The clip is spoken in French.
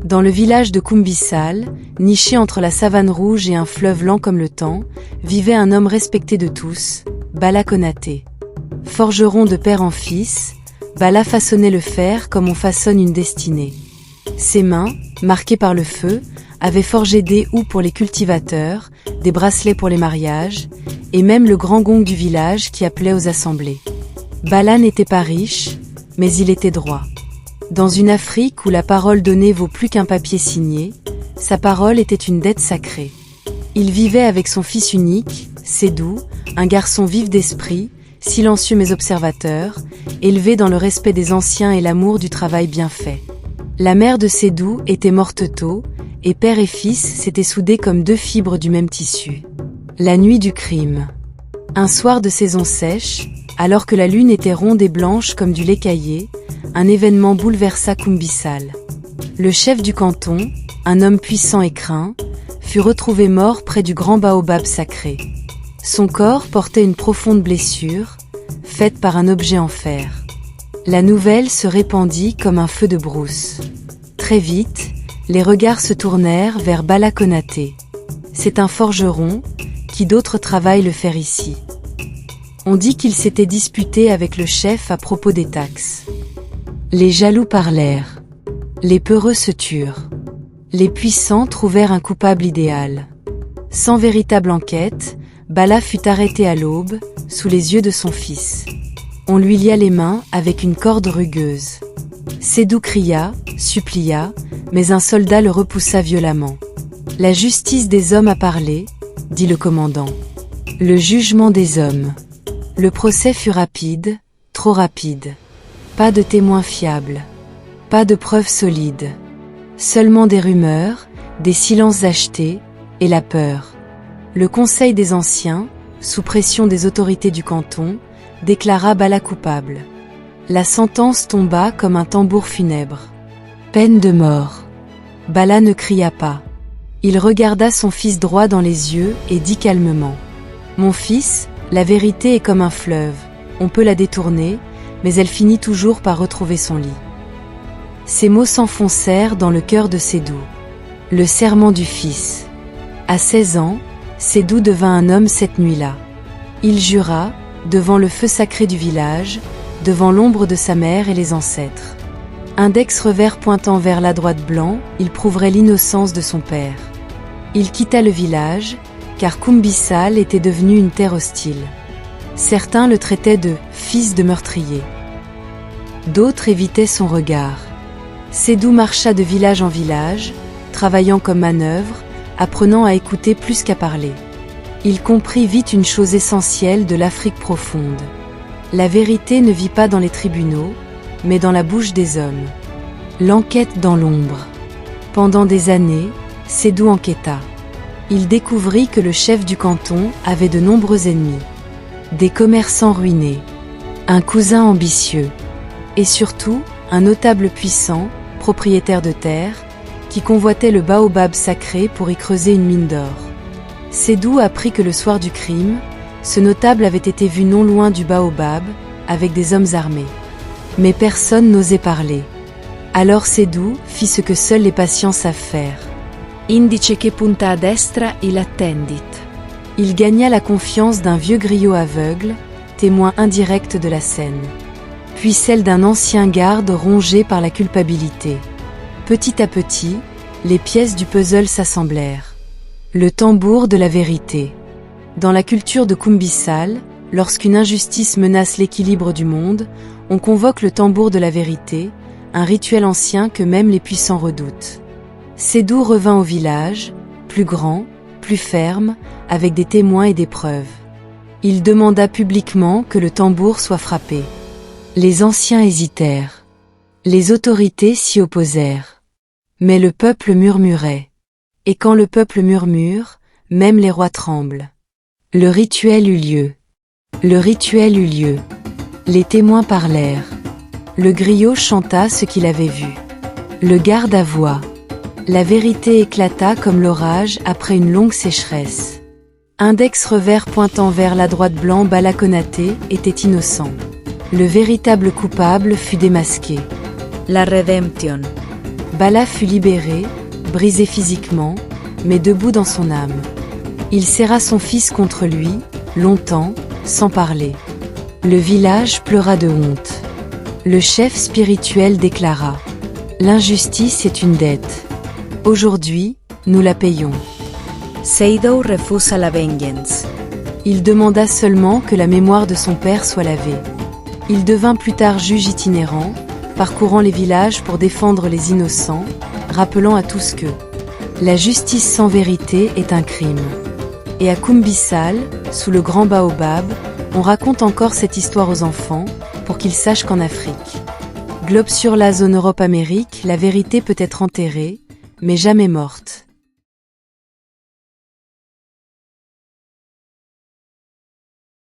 Dans le village de Kumbisal, niché entre la savane rouge et un fleuve lent comme le temps, vivait un homme respecté de tous, Bala Konaté. Forgeron de père en fils, Bala façonnait le fer comme on façonne une destinée. Ses mains, marquées par le feu, avaient forgé des houes pour les cultivateurs, des bracelets pour les mariages, et même le grand gong du village qui appelait aux assemblées. Bala n'était pas riche, mais il était droit. Dans une Afrique où la parole donnée vaut plus qu'un papier signé, sa parole était une dette sacrée. Il vivait avec son fils unique, Sédou, un garçon vif d'esprit, silencieux mais observateur, élevé dans le respect des anciens et l'amour du travail bien fait. La mère de Sédou était morte tôt, et père et fils s'étaient soudés comme deux fibres du même tissu. La nuit du crime. Un soir de saison sèche, alors que la lune était ronde et blanche comme du lait caillé, un événement bouleversa Kumbisal. Le chef du canton, un homme puissant et craint, fut retrouvé mort près du grand baobab sacré. Son corps portait une profonde blessure, faite par un objet en fer. La nouvelle se répandit comme un feu de brousse. Très vite, les regards se tournèrent vers Bala Konaté. C'est un forgeron, qui d'autre travaille le fer ici. On dit qu'il s'était disputé avec le chef à propos des taxes. Les jaloux parlèrent. Les peureux se turent. Les puissants trouvèrent un coupable idéal. Sans véritable enquête, Bala fut arrêté à l'aube, sous les yeux de son fils. On lui lia les mains avec une corde rugueuse. Sédou cria, supplia, mais un soldat le repoussa violemment. « La justice des hommes a parlé », dit le commandant. « Le jugement des hommes. » Le procès fut rapide, trop rapide. Pas de témoins fiables. Pas de preuves solides. Seulement des rumeurs, des silences achetés, et la peur. Le Conseil des Anciens, sous pression des autorités du canton, déclara Bala coupable. La sentence tomba comme un tambour funèbre. Peine de mort. Bala ne cria pas. Il regarda son fils droit dans les yeux et dit calmement. « Mon fils, la vérité est comme un fleuve, on peut la détourner, mais elle finit toujours par retrouver son lit. » Ces mots s'enfoncèrent dans le cœur de Sédou. Le serment du fils. À 16 ans, Sédou devint un homme cette nuit-là. Il jura, devant le feu sacré du village, devant l'ombre de sa mère et les ancêtres. Index revers pointant vers la droite blanc, il prouverait l'innocence de son père. Il quitta le village, car Kumbisal était devenu une terre hostile. Certains le traitaient de « fils de meurtrier ». D'autres évitaient son regard. Sédou marcha de village en village, travaillant comme manœuvre, apprenant à écouter plus qu'à parler. Il comprit vite une chose essentielle de l'Afrique profonde. La vérité ne vit pas dans les tribunaux, mais dans la bouche des hommes. L'enquête dans l'ombre. Pendant des années, Sédou enquêta. Il découvrit que le chef du canton avait de nombreux ennemis. Des commerçants ruinés, un cousin ambitieux, et surtout, un notable puissant, propriétaire de terre, qui convoitait le baobab sacré pour y creuser une mine d'or. Sédou apprit que le soir du crime, ce notable avait été vu non loin du baobab, avec des hommes armés. Mais personne n'osait parler. Alors Sédou fit ce que seuls les patients savent faire. Indice che punta a destra il attendit. Il gagna la confiance d'un vieux griot aveugle, témoin indirect de la scène. Puis celle d'un ancien garde rongé par la culpabilité. Petit à petit, les pièces du puzzle s'assemblèrent. Le tambour de la vérité. Dans la culture de Kumbisal, lorsqu'une injustice menace l'équilibre du monde, on convoque le tambour de la vérité, un rituel ancien que même les puissants redoutent. Sédou revint au village, plus grand, plus ferme, avec des témoins et des preuves. Il demanda publiquement que le tambour soit frappé. Les anciens hésitèrent. Les autorités s'y opposèrent. Mais le peuple murmurait. Et quand le peuple murmure, même les rois tremblent. Le rituel eut lieu. Le rituel eut lieu. Les témoins parlèrent. Le griot chanta ce qu'il avait vu. Le garde avoua. La vérité éclata comme l'orage après une longue sécheresse. Index revers pointant vers la droite blanc Bala Konaté était innocent. Le véritable coupable fut démasqué. La redemption. Bala fut libéré, brisé physiquement, mais debout dans son âme. Il serra son fils contre lui, longtemps, sans parler. Le village pleura de honte. Le chef spirituel déclara: l'injustice est une dette. Aujourd'hui, nous la payons. Seidou refusa la vengeance. Il demanda seulement que la mémoire de son père soit lavée. Il devint plus tard juge itinérant, parcourant les villages pour défendre les innocents, rappelant à tous que la justice sans vérité est un crime. Et à Kumbisal, sous le grand baobab, on raconte encore cette histoire aux enfants, pour qu'ils sachent qu'en Afrique, globe sur la zone Europe-Amérique, la vérité peut être enterrée, mais jamais morte.